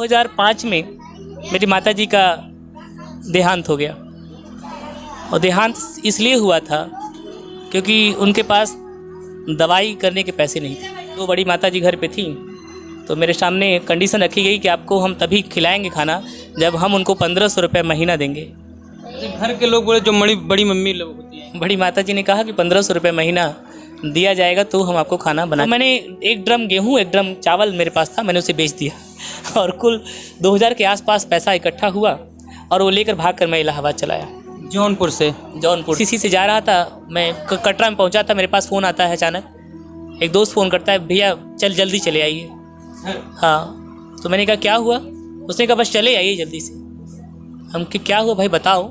2005 में मेरी माताजी का देहांत हो गया और देहांत इसलिए हुआ था क्योंकि उनके पास दवाई करने के पैसे नहीं थे। तो बड़ी माताजी घर पे थी तो मेरे सामने कंडीशन रखी गई कि आपको हम तभी खिलाएंगे खाना जब हम उनको 1500 रुपये महीना देंगे। घर के लोग बोले, जो बड़ी मम्मी लोग होती है, बड़ी माताजी ने कहा कि 1500 रुपये महीना दिया जाएगा तो हम आपको खाना बना। तो मैंने 1 ड्रम गेहूँ 1 ड्रम चावल मेरे पास था, मैंने उसे बेच दिया और कुल 2000 के आसपास पैसा इकट्ठा हुआ और वो लेकर भागकर मैं इलाहाबाद चला आया। जौनपुर से? जौनपुर सीसी से जा रहा था मैं, कटरा में पहुंचा था। मेरे पास फ़ोन आता है अचानक, एक दोस्त फ़ोन करता है, भैया चल जल्दी चले आइए। हाँ, तो मैंने कहा क्या हुआ? उसने कहा बस चले आइए जल्दी से। हम कि क्या हुआ भाई बताओ?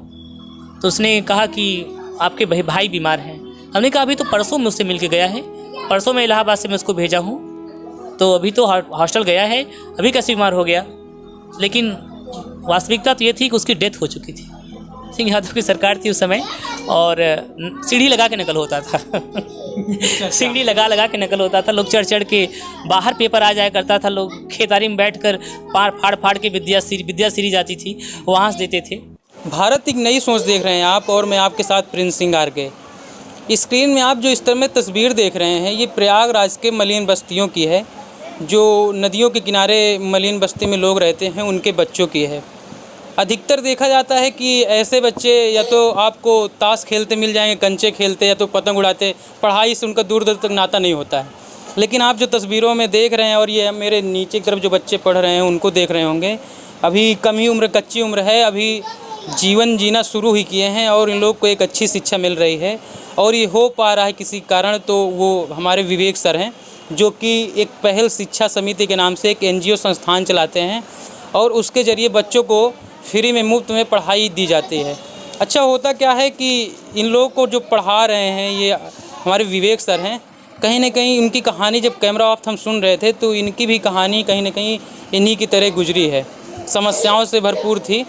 तो उसने कहा कि आपके भाई बीमार हैं। हमने कहा अभी तो परसों में उससे मिल के गया है, परसों मैं इलाहाबाद से मैं उसको भेजा हूँ, तो अभी तो हॉस्टल गया है, अभी कैसे बीमार हो गया? लेकिन वास्तविकता तो ये थी कि उसकी डेथ हो चुकी थी। सिंह यादव की सरकार थी उस समय और सीढ़ी लगा के नकल होता था सीढ़ी लगा के नकल होता था। लोग चढ़ के बाहर पेपर आ जाया करता था, लोग खेतारी में बैठकर फाड़ के विद्याश्री जाती थी वहाँ से देते थे। भारत एक नई सोच देख रहे हैं आप और मैं आपके साथ प्रिंस सिंह आरके। स्क्रीन में आप जो इस तरह में तस्वीर देख रहे हैं ये प्रयागराज के मलिन बस्तियों की है, जो नदियों के किनारे मलिन बस्ती में लोग रहते हैं उनके बच्चों की है। अधिकतर देखा जाता है कि ऐसे बच्चे या तो आपको ताश खेलते मिल जाएंगे, कंचे खेलते, या तो पतंग उड़ाते, पढ़ाई से उनका दूर दूर तक नाता नहीं होता है। लेकिन आप जो तस्वीरों में देख रहे हैं और ये मेरे नीचे की तरफ जो बच्चे पढ़ रहे हैं उनको देख रहे होंगे, अभी कम ही उम्र, कच्ची उम्र है, अभी जीवन जीना शुरू ही किए हैं और इन लोग को एक अच्छी शिक्षा मिल रही है और ये हो पा रहा है किसी कारण। तो वो हमारे विवेक सर हैं जो कि एक पहल शिक्षा समिति के नाम से एक NGO संस्थान चलाते हैं और उसके ज़रिए बच्चों को फ्री में मुफ्त में पढ़ाई दी जाती है। अच्छा होता क्या है कि इन लोगों को जो पढ़ा रहे हैं ये हमारे विवेक सर हैं। कहीं ना कहीं इनकी कहानी जब कैमरा ऑफ हम सुन रहे थे तो इनकी भी कहानी कहीं ना कहीं इन्हीं की तरह गुजरी है, समस्याओं से भरपूर थी।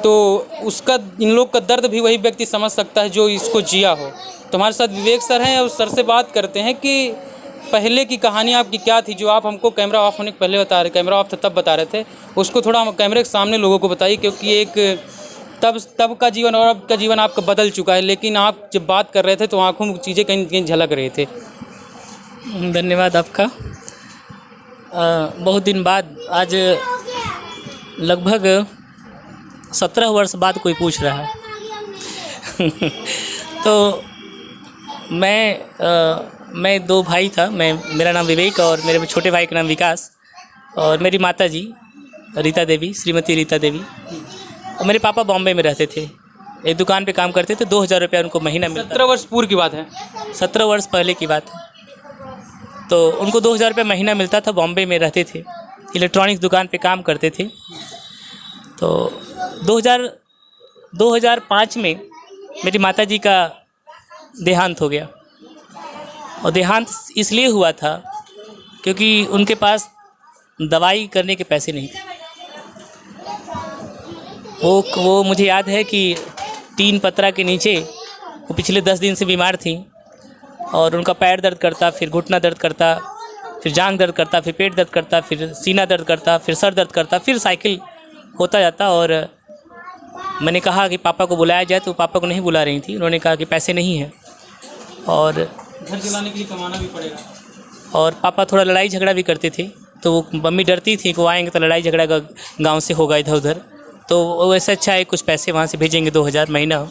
तो उसका इन लोग का दर्द भी वही व्यक्ति समझ सकता है जो इसको जिया हो। तो हमारे साथ विवेक सर हैं और सर से बात करते हैं कि पहले की कहानी आपकी क्या थी, जो आप हमको कैमरा ऑफ होने के पहले बता रहे, कैमरा ऑफ था तब बता रहे थे, उसको थोड़ा हम कैमरे के सामने लोगों को बताइए, क्योंकि एक तब का जीवन और अब का जीवन आपका बदल चुका है। लेकिन आप जब बात कर रहे थे तो आँखों में चीज़ें कहीं कहीं झलक रहे थे। धन्यवाद आपका। बहुत दिन बाद, आज लगभग 17 वर्ष बाद कोई पूछ रहा है तो मैं 2 भाई था, मेरा नाम विवेक और मेरे छोटे भाई का नाम विकास, और मेरी माताजी रीता देवी, श्रीमती रीता देवी, और मेरे पापा बॉम्बे में रहते थे, एक दुकान पे काम करते थे। 2000 रुपया उनको महीना मिलता। 17 वर्ष पूर्व की बात है? 17 वर्ष पहले की बात है। तो उनको 2000 रुपया महीना मिलता था, बॉम्बे में रहते थे, इलेक्ट्रॉनिक्स दुकान पे काम करते थे। तो 2005 में मेरी माताजी का देहांत हो गया और देहांत इसलिए हुआ था क्योंकि उनके पास दवाई करने के पैसे नहीं थे। वो मुझे याद है कि 3 पत्रा के नीचे वो पिछले 10 दिन से बीमार थी और उनका पैर दर्द करता, फिर घुटना दर्द करता, फिर जांघ दर्द करता, फिर पेट दर्द करता, फिर सीना दर्द करता, फिर सर दर्द करता, फिर साइकिल होता जाता। और मैंने कहा कि पापा को बुलाया जाए तो पापा को नहीं बुला रही थी। उन्होंने कहा कि पैसे नहीं हैं और घर चलाने के लिए कमाना भी पड़ेगा। और पापा थोड़ा लड़ाई झगड़ा भी करते थे, तो वो मम्मी डरती थी कि वो आएंगे तो लड़ाई झगड़ा का गाँव से होगा इधर उधर, तो वैसे अच्छा है कुछ पैसे वहाँ से भेजेंगे 2000 महीना।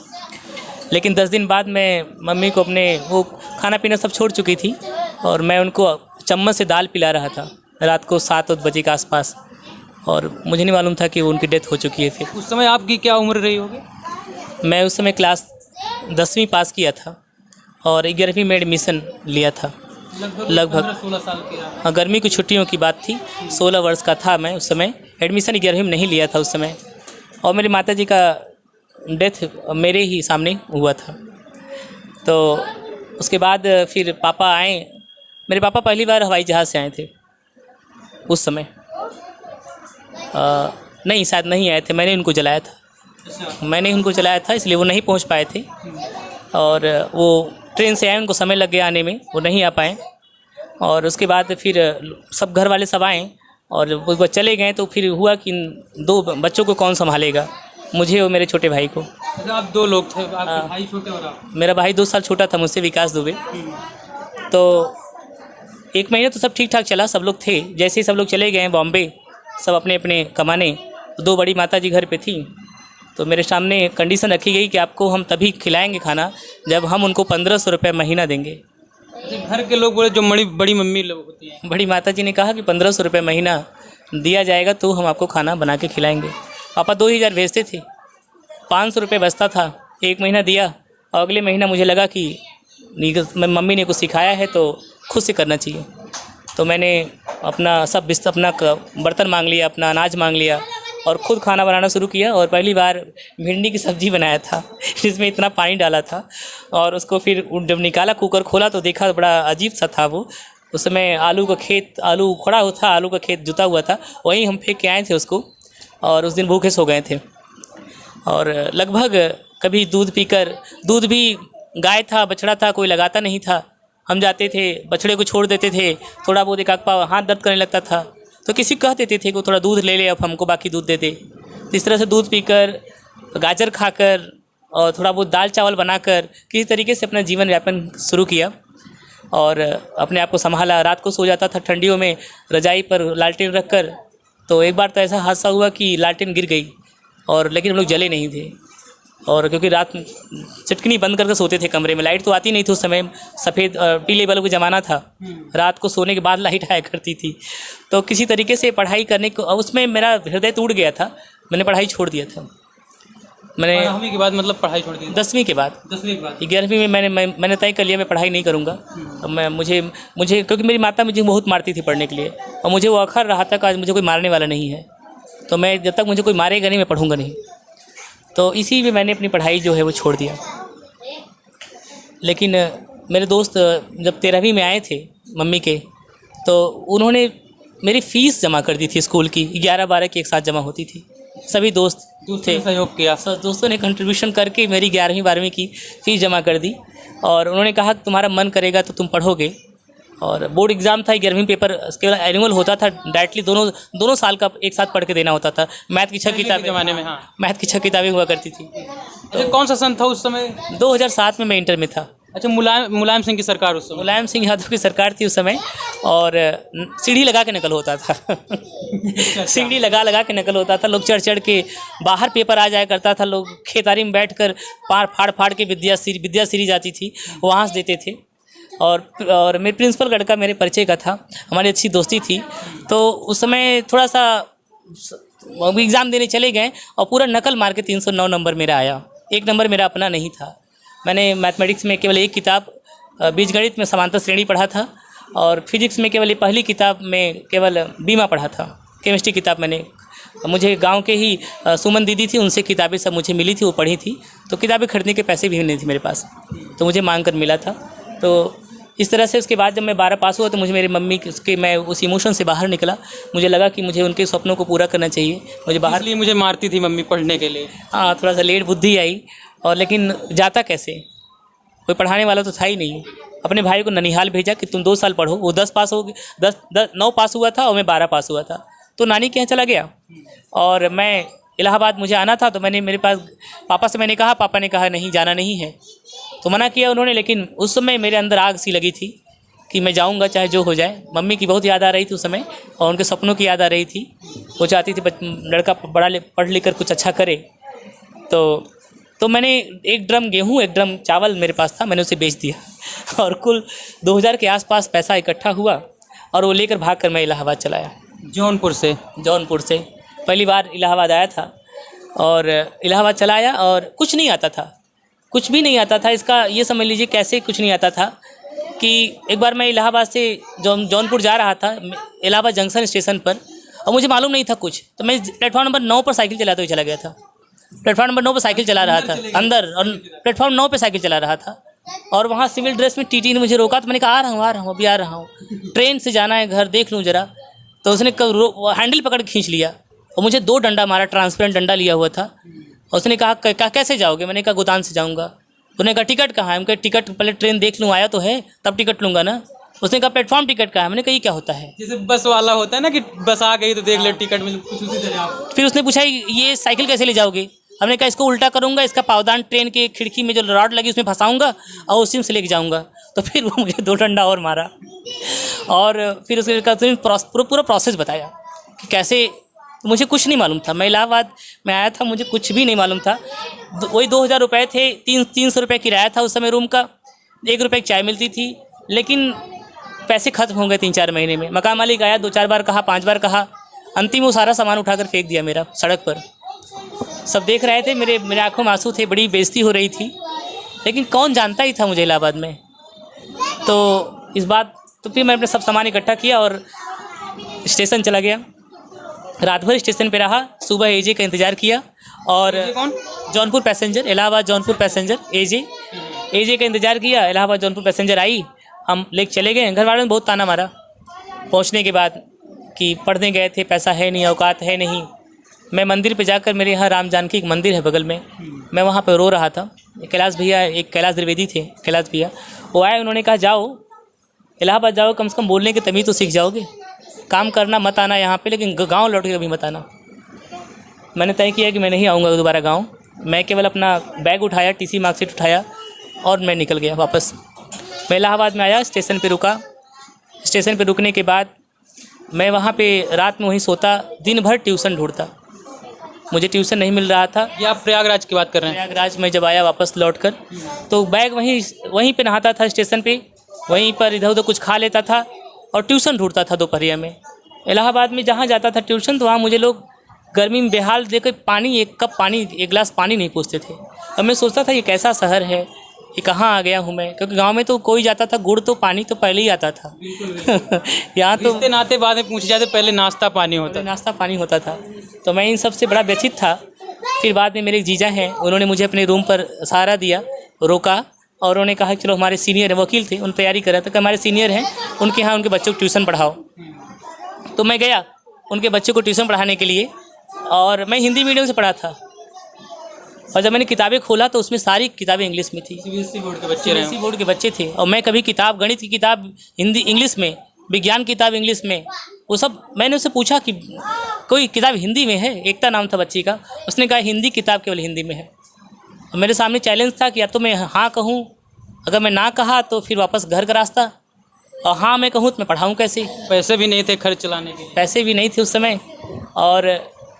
लेकिन 10 दिन बाद मैं मम्मी को अपने, वो खाना पीना सब छोड़ चुकी थी और मैं उनको चम्मच से दाल पिला रहा था रात को 7 बजे के आसपास, और मुझे नहीं मालूम था कि उनकी डेथ हो चुकी है। फिर उस समय आपकी क्या उम्र रही होगी? मैं उस समय क्लास 10वीं पास किया था और 11वीं में एडमिशन लिया था, लगभग 16 साल की। हाँ, गर्मी की छुट्टियों की बात थी। 16 वर्ष का था मैं उस समय। एडमिशन 11वीं में नहीं लिया था उस समय, और मेरी माताजी का डेथ मेरे ही सामने हुआ था। तो उसके बाद फिर पापा आए। मेरे पापा पहली बार हवाई जहाज़ से आए थे उस समय। नहीं, शायद नहीं आए थे, मैंने उनको जलाया था, इसलिए वो नहीं पहुंच पाए थे। और वो ट्रेन से आए, उनको समय लग गया आने में, वो नहीं आ पाए। और उसके बाद फिर सब घर वाले सब आए और जब वो चले गए तो फिर हुआ कि दो बच्चों को कौन संभालेगा, मुझे और मेरे छोटे भाई को। अच्छा, आप 2 लोग थे, आपके भाई छोटे और आप? मेरा भाई 2 साल छोटा था मुझसे, विकास दुबे। तो 1 महीने तो सब ठीक ठाक चला, सब लोग थे। जैसे ही सब लोग चले गए बॉम्बे, सब अपने अपने कमाने, तो 2 बड़ी माता जी घर पे थी। तो मेरे सामने कंडीशन रखी गई कि आपको हम तभी खिलाएंगे खाना जब हम उनको 1500 रुपये महीना देंगे। घर के लोग बोले, जो बड़ी मम्मी लोग होती हैं, बड़ी माता जी ने कहा कि 1500 रुपये महीना दिया जाएगा तो हम आपको खाना बना के खिलाएंगे। पापा 2000 भेजते थे, 500 रुपये बचता था। 1 महीना दिया और अगले महीना मुझे लगा कि मम्मी ने कुछ सिखाया है तो खुद से करना चाहिए। तो मैंने अपना सब अपना बर्तन मांग लिया, अपना अनाज मांग लिया और ख़ुद खाना बनाना शुरू किया। और पहली बार भिंडी की सब्ज़ी बनाया था जिसमें इतना पानी डाला था। और उसको फिर जब निकाला, कुकर खोला तो देखा बड़ा अजीब सा था वो। उस समय आलू का खेत, आलू उखड़ा हुआ था, आलू का खेत जुता हुआ था, वहीं हम फेंक के आए थे उसको। और उस दिन भूखे सो गए थे। और लगभग कभी दूध पीकर, दूध भी गाय था, बछड़ा था, कोई लगाता नहीं था। हम जाते थे, बछड़े को छोड़ देते थे, थोड़ा बहुत एक आध पाव हाथ दर्द करने लगता था तो किसी को कह देते थे कि थोड़ा दूध ले ले, अब हमको बाकी दूध दे दे। तो इस तरह से दूध पीकर, गाजर खाकर और थोड़ा बहुत दाल चावल बनाकर किसी तरीके से अपना जीवन यापन शुरू किया और अपने आप को संभाला। रात को सो जाता था ठंडियों में रजाई पर लालटेन रख कर। तो एक बार तो ऐसा हादसा हुआ कि लालटेन गिर गई और लेकिन हम लोग जले नहीं थे। और क्योंकि रात चटकनी बंद करके सोते थे कमरे में, लाइट तो आती नहीं थी उस समय, सफ़ेद पीले बल्ब का ज़माना था। रात को सोने के बाद लाइट आया करती थी। तो किसी तरीके से पढ़ाई करने को, उसमें मेरा हृदय टूट गया था, मैंने पढ़ाई छोड़ दिया था। मैंने 12वीं के बाद मतलब पढ़ाई छोड़ दी? 10वीं के बाद। 10वीं के बाद 11वीं में मैंने तय कर लिया मैं पढ़ाई नहीं करूँगा। मैं मुझे क्योंकि मेरी माता मुझे बहुत मारती थी पढ़ने के लिए और मुझे वो अखर रहा था कि आज मुझे कोई मारने वाला नहीं है, तो मैं जब तक मुझे कोई मारेगा नहीं मैं पढ़ूँगा नहीं। तो इसी में मैंने अपनी पढ़ाई जो है वो छोड़ दिया। लेकिन मेरे दोस्त जब 13वीं में आए थे मम्मी के, तो उन्होंने मेरी फ़ीस जमा कर दी थी स्कूल की, 11-12 की एक साथ जमा होती थी। सभी दोस्त थे, सहयोग किया, सब दोस्तों ने कंट्रीब्यूशन करके मेरी 11वीं-12वीं की फ़ीस जमा कर दी। और उन्होंने कहा कि तुम्हारा मन करेगा तो तुम पढ़ोगे। और बोर्ड एग्ज़ाम था, 11वीं पेपर केवल एनुअल होता था, डायरेक्टली दोनों साल का एक साथ पढ़ के देना होता था। मैथ की 6 किताबें ज़माने में, हाँ, मैथ की 6 किताबें हुआ करती थी। अच्छा, कौन सा सन था उस समय? 2007 में मैं इंटर में था। अच्छा, मुलायम सिंह की सरकार उस समय? मुलायम सिंह यादव की सरकार थी उस समय। और सीढ़ी लगा के नकल होता था सीढ़ी लगा के नकल होता था। लोग चढ़ के बाहर पेपर आ जाया करता था, लोग खेतारी में बैठ कर फाड़ के विद्याश्री जाती थी, वहाँ से देते थे। और मेरे प्रिंसिपल गढ़ का मेरे परिचय का था, हमारी अच्छी दोस्ती थी। तो उस समय थोड़ा सा एग्ज़ाम देने चले गए और पूरा नकल मार के 309 नंबर मेरा आया। 1 नंबर मेरा अपना नहीं था। मैंने मैथमेटिक्स में केवल 1 किताब, बीजगणित में समांतर श्रेणी पढ़ा था और फिजिक्स में केवल पहली किताब में केवल बीमा पढ़ा था। केमिस्ट्री किताब मुझे गांव के ही सुमन दीदी थी, उनसे किताबें सब मुझे मिली थी, वो पढ़ी थी। तो किताबें खरीदने के पैसे भी नहीं थे मेरे पास, तो मुझे मांग कर मिला था। तो इस तरह से उसके बाद जब मैं 12 पास हुआ तो मुझे मेरी मम्मी के, मैं उस इमोशन से बाहर निकला। मुझे लगा कि मुझे उनके सपनों को पूरा करना चाहिए। मुझे बाहर, इसलिए मुझे मारती थी मम्मी पढ़ने के लिए। हाँ, थोड़ा सा लेट बुद्धि आई। और लेकिन जाता कैसे, कोई पढ़ाने वाला तो था ही नहीं। अपने भाई को ननिहाल भेजा कि तुम 2 साल पढ़ो। वो 10 पास हो गए, 9 पास हुआ था और मैं 12 पास हुआ था। तो नानी के यहाँ चला गया और मैं इलाहाबाद, मुझे आना था। तो मेरे पास पापा से मैंने कहा, पापा ने कहा नहीं, जाना नहीं है। तो मना किया उन्होंने। लेकिन उस समय मेरे अंदर आग सी लगी थी कि मैं जाऊंगा चाहे जो हो जाए। मम्मी की बहुत याद आ रही थी उस समय और उनके सपनों की याद आ रही थी। वो चाहती थी लड़का पढ़ लिख कर कुछ अच्छा करे। तो मैंने 1 ड्रम गेहूँ, 1 ड्रम चावल मेरे पास था, मैंने उसे बेच दिया और कुल 2000 के आसपास पैसा इकट्ठा हुआ और वो लेकर भाग कर मैं इलाहाबाद चला आया। जौनपुर से पहली बार इलाहाबाद आया था और इलाहाबाद चला आया और कुछ नहीं आता था, कुछ भी नहीं आता था। इसका ये समझ लीजिए कैसे कुछ नहीं आता था कि एक बार मैं इलाहाबाद से जौनपुर जा रहा था, इलाहाबाद जंक्शन स्टेशन पर, और मुझे मालूम नहीं था कुछ। तो मैं प्लेटफॉर्म नंबर 9 पर साइकिल चलाते हुए चला गया था। प्लेटफॉर्म नंबर 9 पर साइकिल चला रहा था अंदर, और प्लेटफॉर्म 9 पर साइकिल चला रहा था। और वहाँ सिविल ड्रेस में टीटी ने मुझे रोका। तो मैंने कहा आ रहा हूँ अभी आ रहा हूँ, ट्रेन से जाना है घर, देख लूँ ज़रा। तो उसने हैंडल पकड़ के खींच लिया और मुझे 2 डंडा मारा, ट्रांसपेरेंट डंडा लिया हुआ था। उसने कहा कैसे जाओगे? मैंने कहा गोदान से जाऊँगा। उन्होंने कहा टिकट कहाँ है? हम कहा टिकट पहले ट्रेन देख लूँ, आया तो है तब टिकट लूँगा ना। उसने कहा प्लेटफॉर्म टिकट का है। मैंने कहा ये क्या होता है? जैसे बस वाला होता है ना कि बस आ गई तो देख ले टिकट मिल, कुछ उसी तरह आप। फिर उसने पूछा ये साइकिल कैसे ले जाओगे? हमने कहा इसको उल्टा करूँगा, इसका पावदान ट्रेन के खिड़की में जो रॉड लगी उसमें फंसाऊँगा और उसी में से लेके जाऊँगा। तो फिर वो मुझे 2 डंडा और मारा और फिर उसके पूरा प्रोसेस बताया कि कैसे। मुझे कुछ नहीं मालूम था, मैं इलाहाबाद में आया था, मुझे कुछ भी नहीं मालूम था। वही 2000 रुपये थे, 300 रुपये किराया था उस समय रूम का, 1 रुपये की चाय मिलती थी। लेकिन पैसे खत्म हो गए 3-4 महीने में। मकान मालिक आया, 2-4 बार कहा, 5 बार कहा, अंतिम वो सारा सामान उठाकर फेंक दिया मेरा सड़क पर। सब देख रहे थे, मेरे आंखों में आंसू थे, बड़ी बेइज्जती हो रही थी। लेकिन कौन जानता ही था मुझे इलाहाबाद में। तो इस बात तो फिर मैंने अपने सब सामान इकट्ठा किया और स्टेशन चला गया। रात भर स्टेशन पे रहा, सुबह एजे का इंतज़ार किया। और कौन? जौनपुर पैसेंजर, इलाहाबाद जौनपुर पैसेंजर, एजे का इंतज़ार किया। इलाहाबाद जौनपुर पैसेंजर आई, हम लेके चले गए। घर वालों ने बहुत ताना मारा पहुंचने के बाद कि पढ़ने गए थे, पैसा है नहीं, औकात है नहीं। मैं मंदिर पे जाकर, मेरे यहाँ राम जानकी एक मंदिर है बगल में, मैं वहाँ पे रो रहा था। कैलाश भैया, एक कैलाश द्विवेदी थे, कैलाश भैया, वो आए, उन्होंने कहा जाओ इलाहाबाद जाओ, कम से कम बोलने की तमीज़ तो सीख जाओगे। काम करना मत आना यहाँ पे, लेकिन गांव लौट के कभी मत आना। मैंने तय किया कि मैं नहीं आऊँगा दोबारा गांव। मैं केवल अपना बैग उठाया, टीसी मार्कशीट उठाया और मैं निकल गया वापस। मैं इलाहाबाद में आया, स्टेशन पे रुका। स्टेशन पे रुकने के बाद मैं वहाँ पे रात में वहीं सोता, दिन भर ट्यूशन ढूंढता, मुझे ट्यूशन नहीं मिल रहा था। ये आप प्रयागराज की बात कर रहे हैं? प्रयागराज में जब आया वापस लौटकर, तो बैग वहीं पे नहाता था स्टेशन पे, वहीं पर इधर उधर कुछ खा लेता था और ट्यूशन ढूंढता था दोपहरिया में। इलाहाबाद में जहाँ जाता था ट्यूशन, तो वहाँ मुझे लोग गर्मी में बेहाल देकर पानी, 1 कप पानी, 1 गिलास पानी नहीं पूछते थे। अब मैं सोचता था ये कैसा शहर है, ये कहाँ आ गया हूँ मैं, क्योंकि गांव में तो कोई जाता था, गुड़ तो पानी तो पहले ही आता था। यहाँ तो रिश्ते नाते बाद में पूछे जाते, पहले नाश्ता पानी होता था। तो मैं इन सब से बड़ा व्यथित था। फिर बाद में मेरे जीजा हैं, उन्होंने मुझे अपने रूम पर सहारा दिया, रोका और उन्होंने कहा चलो हमारे सीनियर वकील थे, उन तैयारी कर रहे थे कि हमारे सीनियर हैं, उनके यहाँ उनके बच्चों को ट्यूशन पढ़ाओ। तो मैं गया उनके बच्चों को ट्यूशन पढ़ाने के लिए, और मैं हिंदी मीडियम से पढ़ा था। और जब मैंने किताबें खोला तो उसमें सारी किताबें इंग्लिश में थी। सीबीएसई बोर्ड के बच्चे थे। और मैं कभी किताब, गणित की किताब हिंदी इंग्लिश में, विज्ञान की किताब इंग्लिश में, वो सब। मैंने उससे पूछा कि कोई किताब हिंदी में है? एकता नाम था बच्ची का। उसने कहा हिंदी किताब केवल हिंदी में है। और मेरे सामने चैलेंज था कि या तो मैं हाँ कहूँ, अगर मैं ना कहा तो फिर वापस घर का रास्ता, और हाँ मैं कहूँ तो मैं पढ़ाऊँ कैसे? पैसे भी नहीं थे खर्च चलाने के, पैसे भी नहीं थे उस समय। और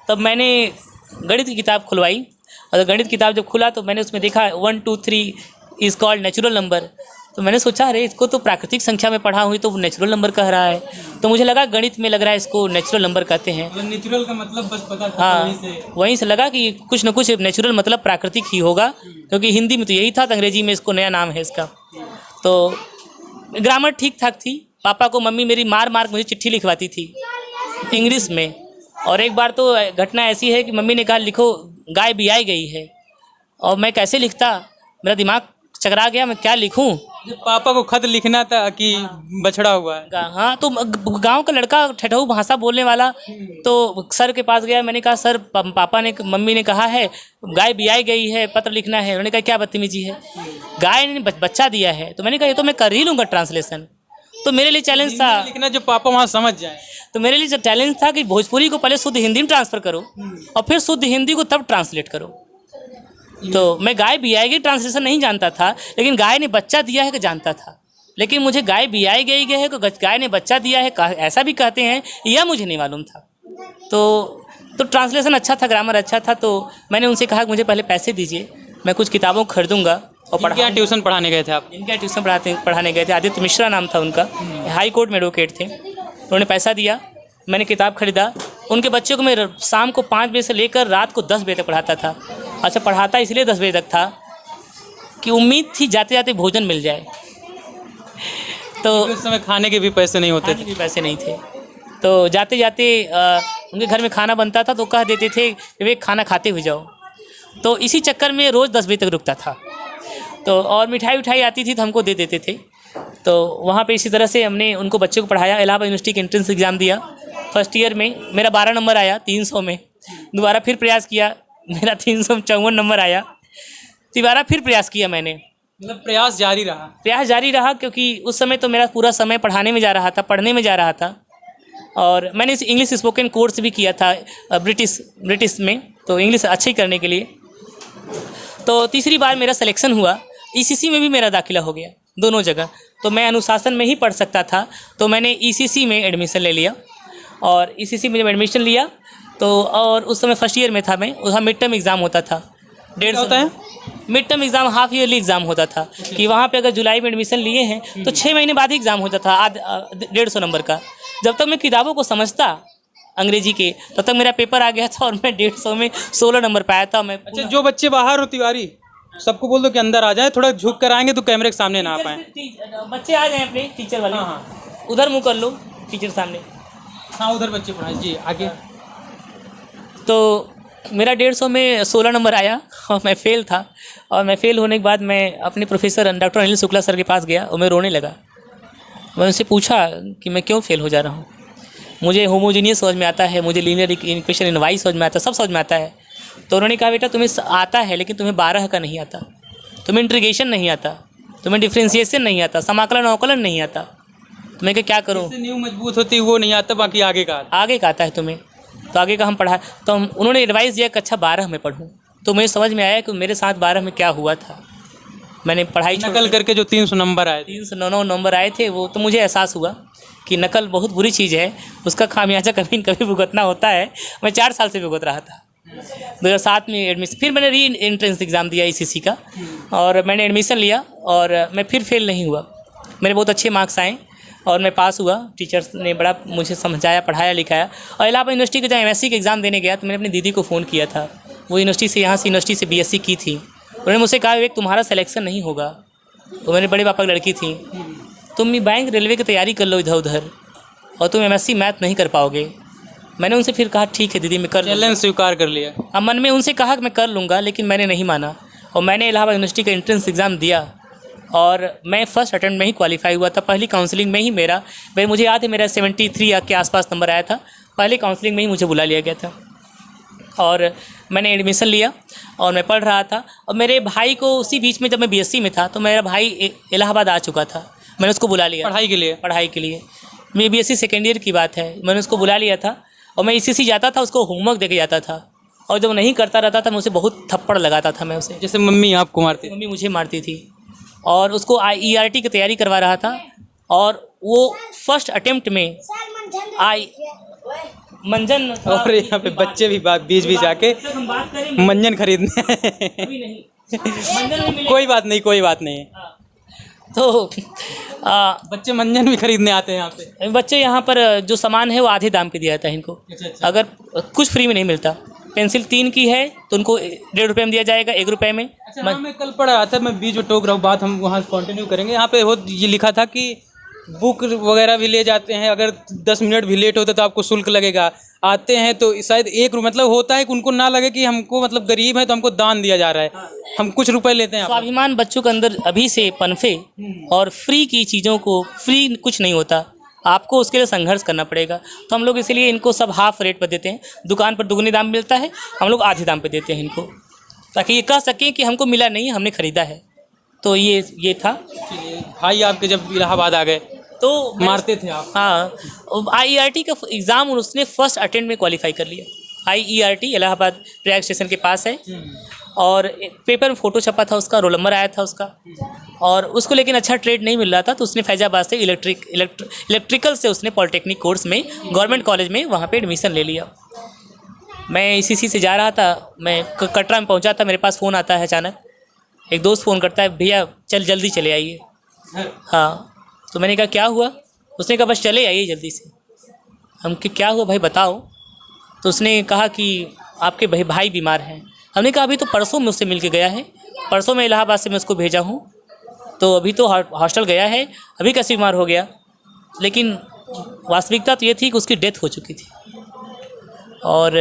तब मैंने गणित की किताब खुलवाई, और गणित किताब जब खुला तो मैंने उसमें देखा 1 2 3 इज़ कॉल्ड नेचुरल नंबर। तो मैंने सोचा अरे इसको तो प्राकृतिक संख्या में पढ़ा हुई, तो वो नेचुरल नंबर कह रहा है। तो मुझे लगा गणित में लग रहा है इसको नेचुरल नंबर कहते हैं। नेचुरल का मतलब बस पता था। हाँ, वहीं से लगा कि कुछ न कुछ नेचुरल मतलब प्राकृतिक ही होगा, क्योंकि हिंदी में तो यही था, तो अंग्रेजी में इसको नया नाम है इसका। तो ग्रामर ठीक ठाक थी। पापा को मम्मी मेरी मार मुझे चिट्ठी लिखवाती थी इंग्लिश में। और एक बार तो घटना ऐसी है कि मम्मी ने कहा लिखो गाय बियाई गई है, और मैं कैसे लिखता, मेरा दिमाग चकरा गया, मैं क्या लिखूं। पापा को खत लिखना था कि बछड़ा हुआ है। हाँ, तो गांव का लड़का ठेठऊ भाषा बोलने वाला, तो सर के पास गया। मैंने कहा सर मम्मी ने कहा है गाय बियाई गई है, पत्र लिखना है। उन्होंने कहा क्या बदतमीजी है, गाय ने बच्चा दिया है। तो मैंने कहा ये तो मैं कर ही लूँगा ट्रांसलेशन। तो मेरे लिए चैलेंज था लिखना जो पापा वहाँ समझ जाए। तो मेरे लिए चैलेंज था कि भोजपुरी को पहले शुद्ध हिंदी में ट्रांसफ़र करो और फिर शुद्ध हिंदी को तब ट्रांसलेट करो। तो मैं गाय बियाई गई ट्रांसलेशन नहीं जानता था, लेकिन गाय ने बच्चा दिया है कि जानता था। लेकिन मुझे गाय बियाई गई है कि गाय ने बच्चा दिया है ऐसा भी कहते हैं, यह मुझे नहीं मालूम था। तो ट्रांसलेशन अच्छा था, ग्रामर अच्छा था। तो मैंने उनसे कहा कि मुझे पहले पैसे दीजिए, मैं कुछ किताबों को खरीदूँगा और क्या ट्यूशन पढ़ाने गए थे आप? इनका ट्यूशन पढ़ाने गए थे, आदित्य मिश्रा नाम था उनका, हाई कोर्ट में एडवोकेट थे। उन्होंने पैसा दिया, मैंने किताब खरीदा। उनके बच्चों को मैं शाम को 5 बजे से लेकर रात को 10 बजे तक पढ़ाता था। अच्छा, पढ़ाता इसलिए 10 बजे तक था कि उम्मीद थी जाते जाते भोजन मिल जाए। तो उस समय खाने के भी पैसे नहीं होते थे। पैसे नहीं थे, तो जाते जाते उनके घर में खाना बनता था तो कह देते थे कि वे खाना खाते हुए जाओ। तो इसी चक्कर में रोज़ 10 बजे तक रुकता था। तो और मिठाई आती थी तो हमको दे देते थे। तो वहाँ पे इसी तरह से हमने उनको बच्चों को पढ़ाया। इलाहाबाद यूनिवर्सिटी के एंट्रेंस एग्ज़ाम दिया। फर्स्ट ईयर में मेरा 12 नंबर आया 300 में। दोबारा फिर प्रयास किया, मेरा 354 नंबर आया। दोबारा फिर प्रयास किया मैंने, मतलब प्रयास जारी रहा। प्रयास जारी रहा क्योंकि उस समय तो मेरा पूरा समय पढ़ाने में जा रहा था, पढ़ने में जा रहा था। और मैंने इस इंग्लिश स्पोकन कोर्स भी किया था ब्रिटिश में, तो इंग्लिश अच्छी करने के लिए। तो तीसरी बार मेरा सिलेक्शन हुआ, ईसीसी में भी मेरा दाखिला हो गया, दोनों जगह। तो मैं अनुशासन में ही पढ़ सकता था, तो मैंने ईसीसी में एडमिशन ले लिया। और ईसीसी में जब एडमिशन लिया तो, और उस समय फर्स्ट ईयर में था मैं, वहाँ मिड टर्म एग्ज़ाम होता था। 150 होता है mid term exam, half yearly exam होता था कि वहाँ पे अगर जुलाई में एडमिशन लिए हैं तो 6 महीने बाद ही एग्ज़ाम होता था, 150 नंबर का। जब तक मैं किताबों को समझता अंग्रेजी के, तब तक मेरा पेपर आ गया था और मैं 150 में 16 नंबर पाया था। मैं अच्छा, जो बच्चे बाहर हो तिवारी, सबको बोल दो कि अंदर आ जाए, थोड़ा झुक कर आएंगे तो कैमरे के सामने ना आ पाए। बच्चे आ जाएं अपने टीचर वाले। हाँ, उधर मुँह कर लो टीचर सामने। हाँ उधर बच्चे पढ़ाए जी, आगे। तो मेरा 150 में 16 नंबर आया और मैं फ़ेल था। और मैं फ़ेल होने के बाद मैं अपने professor doctor Anil Shukla sir के पास गया और मैं रोने लगा। मैंने उनसे पूछा कि मैं क्यों फ़ेल हो जा रहा हूँ। मुझे होमोजीनियस समझ में आता है, मुझे लीनियर इक्वेशन इन वाई समझ में आता है, सब समझ में आता है। तो उन्होंने कहा बेटा तुम्हें आता है लेकिन तुम्हें 12 का नहीं आता, तुम्हें इंटीग्रेशन नहीं आता, तुम्हें डिफ्रेंशिएशन नहीं आता, समाकलन अवकलन नहीं आता। तो मैं क्या करूँ? नींव मजबूत होती है वो नहीं आता, बाकी आगे का आता है तुम्हें। तो आगे का हम पढ़ा, तो उन्होंने एडवाइस दिया कि अच्छा 12 में पढ़ूँ। तो मुझे समझ में आया कि मेरे साथ 12 में क्या हुआ था। मैंने पढ़ाई नकल करके जो 300 नंबर आए, 399 नंबर आए थे, वो तो मुझे एहसास हुआ कि नकल बहुत बुरी चीज़ है, उसका खामियाजा कभी न कभी भुगतना होता है। मैं 4 साल से भुगत रहा था। 2007 में एडमिशन, फिर मैंने री एंट्रेंस एग्ज़ाम दिया ईसीसी का और मैंने एडमिशन लिया और मैं फिर फेल नहीं हुआ। मेरे बहुत अच्छे मार्क्स आए और मैं पास हुआ। टीचर्स ने बड़ा मुझे समझाया, पढ़ाया, लिखाया। और इलाहाबाद यूनिवर्सिटी के जब एमएससी के एग्ज़ाम देने गया तो मैंने अपनी दीदी को फ़ोन किया था। वो यूनिवर्सिटी से, यहाँ से यूनिवर्सिटी से बीएससी की थी। उन्होंने मुझसे कहा विवेक तुम्हारा सिलेक्शन नहीं होगा। वो मेरे बड़े पापा की लड़की थी। तुम बैंक रेलवे की तैयारी कर लो इधर उधर, और तुम एमएससी मैथ नहीं कर पाओगे। मैंने उनसे फिर कहा ठीक है दीदी मैं कर लूँगा। चैलेंज स्वीकार कर लिया। अब मन में उनसे कहा कि मैं कर लूँगा, लेकिन मैंने नहीं माना और मैंने इलाहाबाद यूनिवर्सिटी का एंट्रेंस एग्ज़ाम दिया और मैं फर्स्ट अटेम्प्ट में ही क्वालिफाई हुआ था। पहली काउंसलिंग में ही मुझे याद है मेरा 73 के आसपास नंबर आया था। पहली काउंसलिंग में ही मुझे बुला लिया गया था और मैंने एडमिशन लिया और मैं पढ़ रहा था। और मेरे भाई को उसी बीच में, जब मैं बीएससी में था तो मेरा भाई इलाहाबाद आ चुका था। मैंने उसको बुला लिया पढ़ाई के लिए। मेरी बीएससी सेकेंड ईयर की बात है। मैंने उसको बुला लिया था और मैं ईसीसी जाता था, उसको होमवर्क देके जाता था और जब नहीं करता रहता था मैं उसे बहुत थप्पड़ लगाता था। मैं उसे, जैसे मम्मी आपको मारती, मम्मी मुझे मारती थी। और उसको ERT की तैयारी करवा रहा था और वो फर्स्ट अटेम्प्ट में मंजन, और यहाँ पे बच्चे भी बीच बीच आके मंजन खरीदने कोई बात नहीं। तो बच्चे मंजन भी खरीदने आते हैं यहाँ पे। बच्चे यहाँ पर जो सामान है वो आधे दाम पे दिया जाता है इनको। अच्छा। अगर कुछ फ्री में नहीं मिलता। पेंसिल 3 की है तो उनको 1.5 रुपये में दिया जाएगा, 1 रुपये में। अच्छा, हाँ, मैं कल पढ़ रहा था, मैं बीच में टोक रहा हूँ, बात हम वहाँ कंटिन्यू करेंगे। यहाँ पे ये लिखा था कि बुक वगैरह भी ले जाते हैं, अगर 10 मिनट भी लेट होता तो आपको शुल्क लगेगा। आते हैं तो शायद 1 रुपये, मतलब होता है कि उनको ना लगे कि हमको मतलब गरीब है तो हमको दान दिया जा रहा है, हम कुछ रुपए लेते हैं। स्वाभिमान बच्चों के अंदर अभी से पनपे और फ्री की चीज़ों को, फ्री कुछ नहीं होता, आपको उसके लिए संघर्ष करना पड़ेगा। तो हम लोग इसीलिए इनको सब हाफ रेट पर देते हैं। दुकान पर दुगने दाम मिलता है, हम लोग आधे दाम पर देते हैं इनको, ताकि ये कह सकें कि हमको मिला नहीं, हमने ख़रीदा है। तो ये था। भाई आपके जब इलाहाबाद आ गए तो मारते थे आप? हाँ, IERT का एग्ज़ाम उसने फर्स्ट अटेम्प्ट में क्वालिफाई कर लिया। IERT इलाहाबाद प्रयाग स्टेशन के पास है और पेपर में फ़ोटो छपा था उसका, रोल नंबर आया था उसका। और उसको लेकिन अच्छा ट्रेड नहीं मिल रहा था तो उसने फैजाबाद से इलेक्ट्रिकल से उसने पॉलिटेक्निक कोर्स में गवर्नमेंट कॉलेज में वहाँ पे एडमिशन ले लिया। मैं ईसीसी से जा रहा था, मैं कटरा में पहुँचा था, मेरे पास फ़ोन आता है अचानक। एक दोस्त फ़ोन करता है, भैया जल्दी चले आइए। हाँ, तो मैंने कहा क्या हुआ? उसने कहा बस चले आइए जल्दी से। हम कि क्या हुआ भाई बताओ? तो उसने कहा कि आपके भाई बीमार हैं। हमने कहा अभी तो परसों में उससे मिल के गया है, परसों मैं इलाहाबाद से मैं उसको भेजा हूँ, तो अभी तो हॉस्टल गया है, अभी कैसे बीमार हो गया? लेकिन वास्तविकता तो ये थी कि उसकी डेथ हो चुकी थी और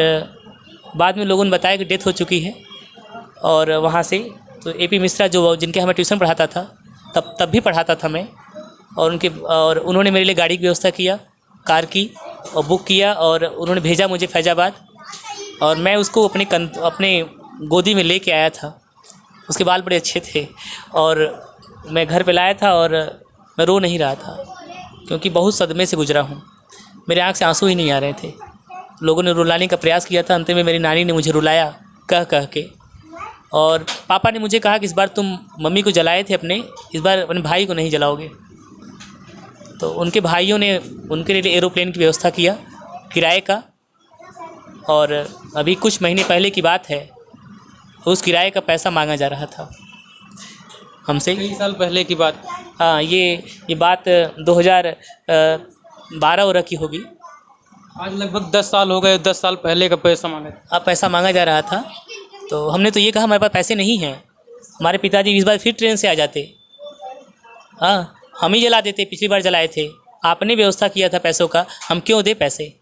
बाद में लोगों ने बताया कि डेथ हो चुकी है। और वहाँ से तो AP मिश्रा जो जिनके हमें ट्यूशन पढ़ाता था, तब भी पढ़ाता था मैं, और उन्होंने मेरे लिए गाड़ी की व्यवस्था किया, कार की, और बुक किया और उन्होंने भेजा मुझे फैजाबाद। और मैं उसको अपने गोदी में लेके आया था। उसके बाल बड़े अच्छे थे और मैं घर पे लाया था और मैं रो नहीं रहा था, क्योंकि बहुत सदमे से गुजरा हूँ। मेरे आँख से आंसू ही नहीं आ रहे थे। लोगों ने रुलाने का प्रयास किया था, अंत में मेरी नानी ने मुझे रुलाया कह कह के। और पापा ने मुझे कहा कि इस बार तुम मम्मी को जलाए थे अपने, इस बार अपने भाई को नहीं जलाओगे। तो उनके भाइयों ने उनके लिए एरोप्लेन की व्यवस्था किया किराए का, और अभी कुछ महीने पहले की बात है, उस किराए का पैसा मांगा जा रहा था हमसे। कई साल पहले की बात। हाँ, ये बात 2012 की होगी। आज लगभग 10 साल हो गए, 10 साल पहले का पैसा मांगा था। अब पैसा मांगा जा रहा था, तो हमने तो ये कहा हमारे पास पैसे नहीं हैं। हमारे पिताजी इस बार फिर ट्रेन से आ जाते, हाँ हम ही जला देते, पिछली बार जलाए थे, आपने व्यवस्था किया था पैसों का, हम क्यों दे पैसे।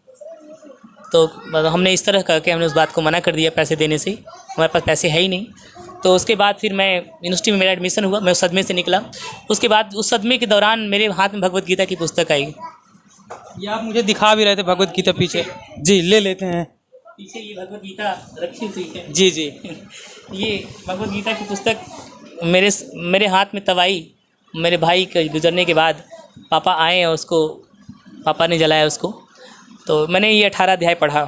तो हमने इस तरह करके हमने उस बात को मना कर दिया पैसे देने से, हमारे पास पैसे है ही नहीं। तो उसके बाद फिर मैं यूनिवर्सिटी में मेरा एडमिशन हुआ, मैं उस सदमे से निकला। उसके बाद उस सदमे के दौरान मेरे हाथ में भगवत गीता की पुस्तक आई। ये आप मुझे दिखा भी रहे थे भगवत गीता पीछे। जी ले लेते हैं। पीछे ये भगवत गीता रखी हुई है। जी जी। ये भगवत गीता की पुस्तक मेरे हाथ में तब आई। मेरे भाई के गुजरने के बाद पापा आए और उसको पापा ने जलाया उसको। तो मैंने ये 18 अध्याय पढ़ा,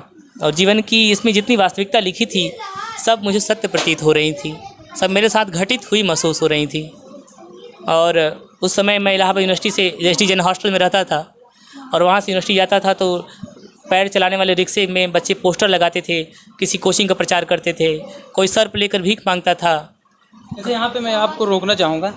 और जीवन की इसमें जितनी वास्तविकता लिखी थी सब मुझे सत्य प्रतीत हो रही थी, सब मेरे साथ घटित हुई महसूस हो रही थी। और उस समय मैं इलाहाबाद यूनिवर्सिटी से एसटी जन हॉस्टल में रहता था, और वहाँ से यूनिवर्सिटी जाता था तो पैर चलाने वाले रिक्शे में बच्चे पोस्टर लगाते थे, किसी कोचिंग का प्रचार करते थे, कोई सर्प लेकर भीख मांगता था। जैसे यहाँ पे मैं आपको रोकना चाहूँगा,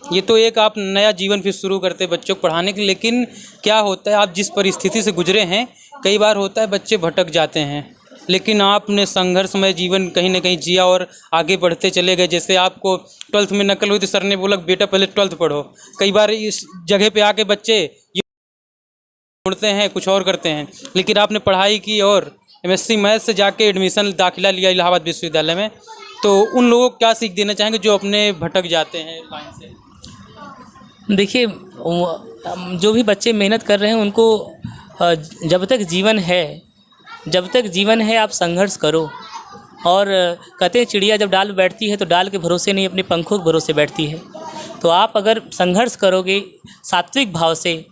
ये तो एक आप नया जीवन फिर शुरू करते बच्चों को पढ़ाने के, लेकिन क्या होता है आप जिस परिस्थिति से गुजरे हैं, कई बार होता है बच्चे भटक जाते हैं, लेकिन आपने संघर्षमय जीवन कहीं ना कहीं जिया और आगे बढ़ते चले गए। जैसे आपको 12th में नकल हुई तो सर ने बोला बेटा पहले 12th पढ़ो। कई बार इस जगह पे आके बच्चे छोड़ते हैं, कुछ और करते हैं, लेकिन आपने पढ़ाई की और MSc मैथ से जाके एडमिशन दाखिला लिया इलाहाबाद विश्वविद्यालय में। तो उन लोगों को क्या सीख देना चाहेंगे जो अपने भटक जाते हैं लाइन से? देखिए, जो भी बच्चे मेहनत कर रहे हैं उनको जब तक जीवन है आप संघर्ष करो। और कहते हैं चिड़िया जब डाल बैठती है तो डाल के भरोसे नहीं, अपने पंखों के भरोसे बैठती है। तो आप अगर संघर्ष करोगे सात्विक भाव से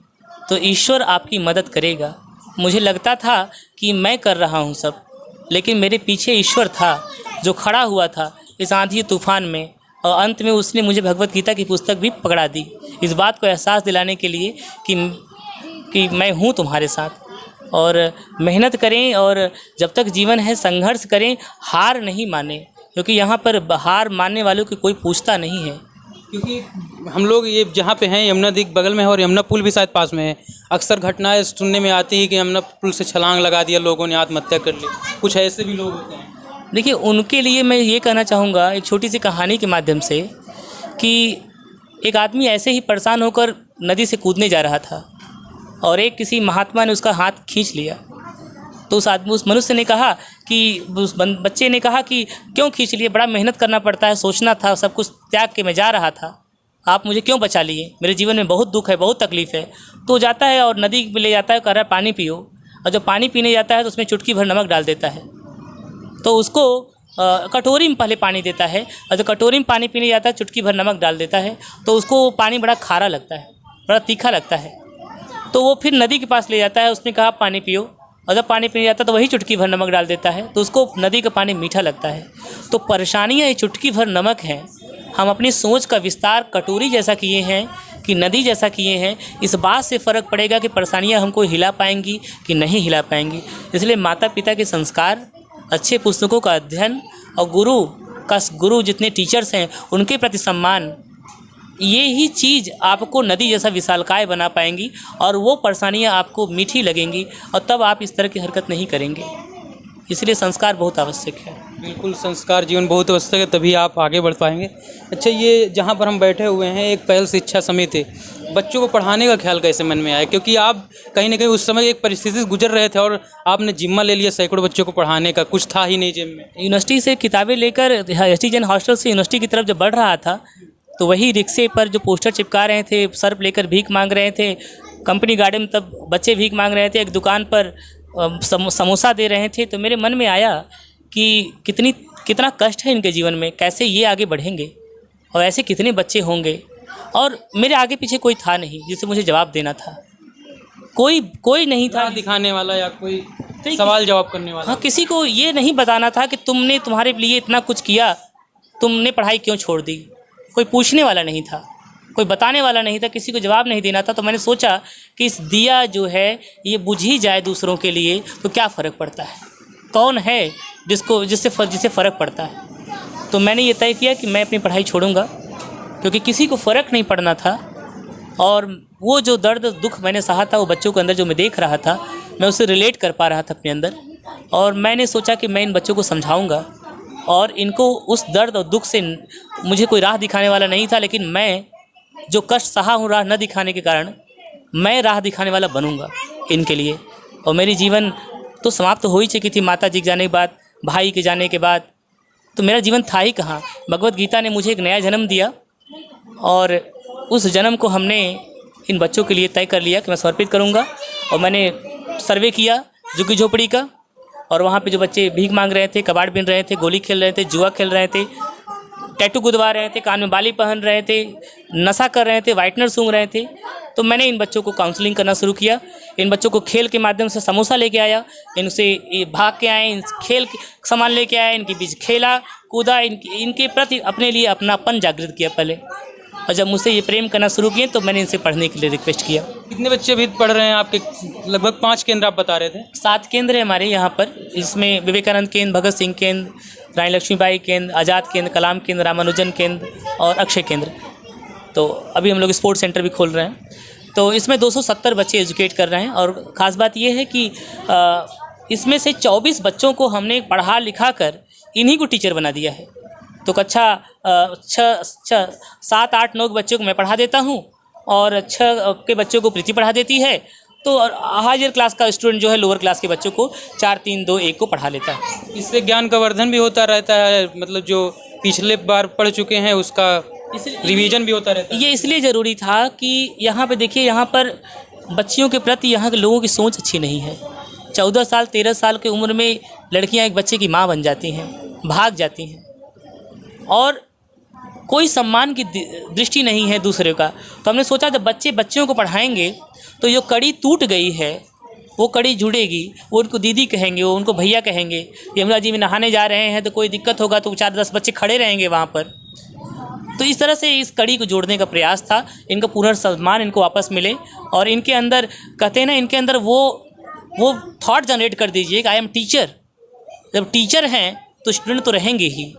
तो ईश्वर आपकी मदद करेगा। मुझे लगता था कि मैं कर रहा हूँ सब, लेकिन मेरे पीछे ईश्वर था जो खड़ा हुआ था इस आंधी तूफान में, और अंत में उसने मुझे भगवत गीता की पुस्तक भी पकड़ा दी, इस बात को एहसास दिलाने के लिए कि मैं हूँ तुम्हारे साथ। और मेहनत करें, और जब तक जीवन है संघर्ष करें, हार नहीं माने, क्योंकि यहाँ पर हार मानने वालों की कोई पूछता नहीं है। क्योंकि हम लोग ये जहाँ पे हैं यमुना नदी बगल में है, और यमुना पुल भी शायद पास में है। अक्सर घटनाएं सुनने में आती है कि यमुना पुल से छलांग लगा दिया लोगों ने, आत्महत्या कर ली, कुछ ऐसे भी लोग होते हैं। देखिए, उनके लिए मैं ये कहना चाहूँगा एक छोटी सी कहानी के माध्यम से, कि एक आदमी ऐसे ही परेशान होकर नदी से कूदने जा रहा था, और एक किसी महात्मा ने उसका हाथ खींच लिया। तो उस मनुष्य ने कहा कि उस बच्चे ने कहा कि क्यों खींच लिए, बड़ा मेहनत करना पड़ता है, सोचना था, सब कुछ त्याग के मैं जा रहा था, आप मुझे क्यों बचा लिए, मेरे जीवन में बहुत दुख है, बहुत तकलीफ़ है। तो जाता है और नदी में ले जाता है, कह रहा है पानी पियो, और जब पानी पीने जाता है तो उसमें चुटकी भर नमक डाल देता है। तो उसको कटोरी में पहले पानी देता है, और जब कटोरी में पानी पीने जाता है चुटकी भर नमक डाल देता है, तो उसको पानी बड़ा खारा लगता है, बड़ा तीखा लगता है। तो वो फिर नदी के पास ले जाता है, उसने कहा पानी पियो, और जब पानी पीने जाता है तो वही चुटकी भर नमक डाल देता है, तो उसको नदी का पानी मीठा लगता है। तो परेशानियाँ ये चुटकी भर नमक हैं। हम अपनी सोच का विस्तार कटोरी जैसा किए हैं कि नदी जैसा किए हैं, इस बात से फ़र्क पड़ेगा कि परेशानियाँ हमको हिला पाएंगी कि नहीं हिला पाएंगी। इसलिए माता पिता के संस्कार, अच्छे पुस्तकों का अध्ययन, और गुरु जितने टीचर्स हैं उनके प्रति सम्मान, ये ही चीज़ आपको नदी जैसा विशालकाय बना पाएंगी, और वो परेशानियाँ आपको मीठी लगेंगी, और तब आप इस तरह की हरकत नहीं करेंगे। इसलिए संस्कार बहुत आवश्यक है। बिल्कुल, संस्कार जीवन बहुत आवश्यक है, तभी आप आगे बढ़ पाएंगे। अच्छा, ये जहाँ पर हम बैठे हुए हैं एक पहल शिक्षा समिति, बच्चों को पढ़ाने का ख्याल कैसे मन में आया? क्योंकि आप कहीं ना कहीं उस समय एक परिस्थिति से गुजर रहे थे, और आपने जिम्मा ले लिया सैकड़ों बच्चों को पढ़ाने का, कुछ था ही नहीं जिम में। यूनिवर्सिटी से किताबें लेकर एसटी जन हॉस्टल से यूनिवर्सिटी की तरफ जब बढ़ रहा था, तो वही रिक्शे पर जो पोस्टर चिपका रहे थे, सर्प लेकर भीख मांग रहे थे, कंपनी गार्डन में तब बच्चे भीख मांग रहे थे, एक दुकान पर समोसा दे रहे थे, तो मेरे मन में आया कि कितना कष्ट है इनके जीवन में, कैसे ये आगे बढ़ेंगे, और ऐसे कितने बच्चे होंगे। और मेरे आगे पीछे कोई था नहीं जिसे मुझे जवाब देना था, कोई नहीं था दिखाने वाला या कोई सवाल जवाब करने वाला। हाँ, किसी को ये नहीं बताना था कि तुमने तुम्हारे लिए इतना कुछ किया, तुमने पढ़ाई क्यों छोड़ दी। कोई पूछने वाला नहीं था, कोई बताने वाला नहीं था, किसी को जवाब नहीं देना था। तो मैंने सोचा कि इस दिया जो है ये बुझ ही जाए दूसरों के लिए तो क्या फ़र्क पड़ता है, कौन है जिससे फ़र्क पड़ता है। तो मैंने ये तय किया कि मैं अपनी पढ़ाई छोड़ूंगा, क्योंकि किसी को फ़र्क नहीं पड़ना था। और वो जो दर्द दुख मैंने सहा था, वो बच्चों के अंदर जो मैं देख रहा था, मैं उससे रिलेट कर पा रहा था अपने अंदर। और मैंने सोचा कि मैं इन बच्चों को समझाऊंगा और इनको उस दर्द और दुख से, मुझे कोई राह दिखाने वाला नहीं था, लेकिन मैं जो कष्ट सहा हूँ राह न दिखाने के कारण, मैं राह दिखाने वाला बनूंगा इनके लिए। और मेरी जीवन तो समाप्त हो ही चुकी थी माता जी के जाने के बाद, भाई के जाने के बाद, तो मेरा जीवन था ही कहाँ। भगवत गीता ने मुझे एक नया जन्म दिया और उस जन्म को हमने इन बच्चों के लिए तय कर लिया कि मैं समर्पित करूंगा। और मैंने सर्वे किया झुग्गी झोपड़ी का, और वहाँ पे जो बच्चे भीख मांग रहे थे, कबाड़ बिन रहे थे, गोली खेल रहे थे, जुआ खेल रहे थे, टैटू गुदवा रहे थे, कान में बाली पहन रहे थे, नशा कर रहे थे, वाइटनर सूंघ रहे थे, तो मैंने इन बच्चों को काउंसलिंग करना शुरू किया। इन बच्चों को खेल के माध्यम से समोसा लेके आया, इनसे भाग के आए, इन खेल के सामान लेके आया, इनके बीच खेला कूदा, इनके प्रति अपने लिए अपनापन जागृत किया पहले। और जब मुझसे ये प्रेम करना शुरू किए तो मैंने इनसे पढ़ने के लिए रिक्वेस्ट किया। कितने बच्चे अभी पढ़ रहे हैं आपके? लगभग 5 केंद्र आप बता रहे थे। 7 केंद्र है हमारे यहाँ पर। इसमें विवेकानंद केंद्र, भगत सिंह केंद्र, रानी लक्ष्मीबाई केंद्र, आज़ाद केंद्र, कलाम केंद्र, रामानुजन केंद्र और अक्षय केंद्र। तो अभी हम लोग स्पोर्ट्स सेंटर भी खोल रहे हैं। तो इसमें 270 बच्चे एजुकेट कर रहे हैं। और ख़ास बात यह है कि इसमें से 24 बच्चों को हमने पढ़ा लिखा कर इन्हीं को टीचर बना दिया है। तो कक्षा 7, 8, 9 बच्चों को मैं पढ़ा देता हूँ और 6 के बच्चों को प्रीति पढ़ा देती है। तो हायर क्लास का स्टूडेंट जो है लोअर क्लास के बच्चों को 4, 3, 2, 1 को पढ़ा लेता है। इससे ज्ञान का वर्धन भी होता रहता है, मतलब जो पिछले बार पढ़ चुके हैं उसका रिवीजन भी होता रहता है। ये इसलिए ज़रूरी था कि यहाँ पे देखिए, यहाँ पर बच्चियों के प्रति यहाँ के लोगों की सोच अच्छी नहीं है। 14 साल 13 साल की उम्र में लड़कियाँ एक बच्चे की माँ बन जाती हैं, भाग जाती हैं, और कोई सम्मान की दृष्टि नहीं है दूसरे का। तो हमने सोचा जब बच्चों को पढ़ाएंगे तो जो कड़ी टूट गई है वो कड़ी जुड़ेगी। वो उनको दीदी कहेंगे, वो उनको भैया कहेंगे। यमुना जी में नहाने जा रहे हैं तो कोई दिक्कत होगा तो 4-10 बच्चे खड़े रहेंगे वहाँ पर। तो इस तरह से इस कड़ी को जोड़ने का प्रयास था। इनका पुनर्सम्मान इनको वापस मिले और इनके अंदर, कहते हैं ना, इनके अंदर वो थॉट जनरेट कर दीजिए कि आई एम टीचर। जब टीचर हैं तो स्टूडेंट तो रहेंगे ही।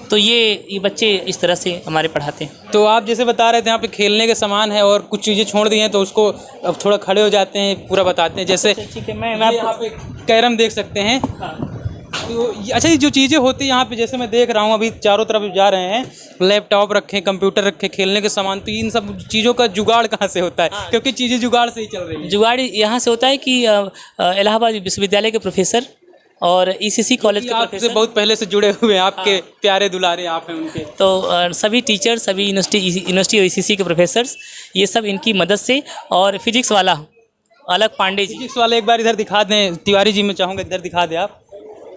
तो ये बच्चे इस तरह से हमारे पढ़ाते हैं। तो आप जैसे बता रहे थे यहाँ पे खेलने के सामान है और कुछ चीज़ें छोड़ दी हैं, तो उसको अब थोड़ा खड़े हो जाते हैं, पूरा बताते हैं। जैसे ठीक है, मैं यहाँ पे कैरम देख सकते हैं। तो अच्छा, ये जो चीज़ें होती हैं यहाँ पे, जैसे मैं देख रहा हूँ अभी चारों तरफ जा रहे हैं, लैपटॉप रखे, कंप्यूटर रखे, खेलने के सामान, तो इन सब चीज़ों का जुगाड़ कहाँ से होता है? क्योंकि चीज़ें जुगाड़ से ही चल रही हैं। जुगाड़ यहाँ से होता है कि इलाहाबाद विश्वविद्यालय के प्रोफेसर और ईसीसी कॉलेज के आपसे बहुत पहले से जुड़े हुए हैं, आपके प्यारे दुलारे आप हैं उनके। तो सभी टीचर, सभी यूनिवर्सिटी और ईसीसी के प्रोफेसर्स, ये सब इनकी मदद से। और फिजिक्स वाला अलग पांडे जी, फिजिक्स वाला एक बार इधर दिखा दें, तिवारी जी, मैं चाहूँगा इधर दिखा दें आप।